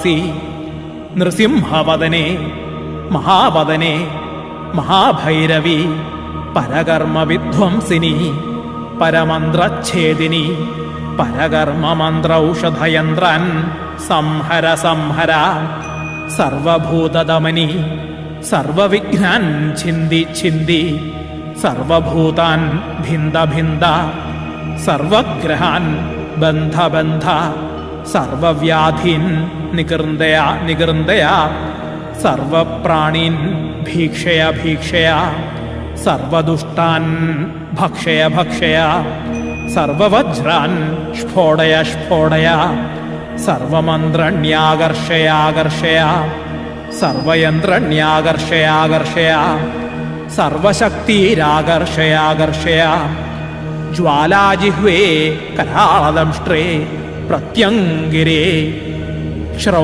വാസി നൃസിംഹവദനെ മഹാവദനെ മഹാഭൈരവി പരകർമ്മവിധ്വംസിനി പരമന്ത്രച്ഛേദിനി പരകർമ്മമന്ത്രൌഷധയന്ത്രാൻ സംഹര സംഹര സർവഭൂതദമനി സർവവിഘ്നാൻ ഛിന്തി ഛിന്തി സർവഭൂതാൻ ഭിന്ദ ഭിന്ദ സർവഗ്രഹാൻ ബന്ധ ബന്ധ സർവവ്യാധീൻ നികൃന്ദയ നികൃന്ദയ സർവപ്രാണീൻ ഭീക്ഷയ ഭീക്ഷയ സർവദുഷ്ടാൻ ഭക്ഷയ ഭക്ഷയ സർവവജ്രാൻ സ്ഫോടയ സ്ഫോടയ സർവമന്ത്രണ്യാകർഷയാകർഷയ സർവയന്ത്രണ്യാകർഷയാകർഷയ സർവശക്തിരാകർഷയാകർഷയ ജ്വാലാജിഹ്വേ കരാളദംഷ്ട്രേ പ്രത്യംഗിരേ ശ്രൗ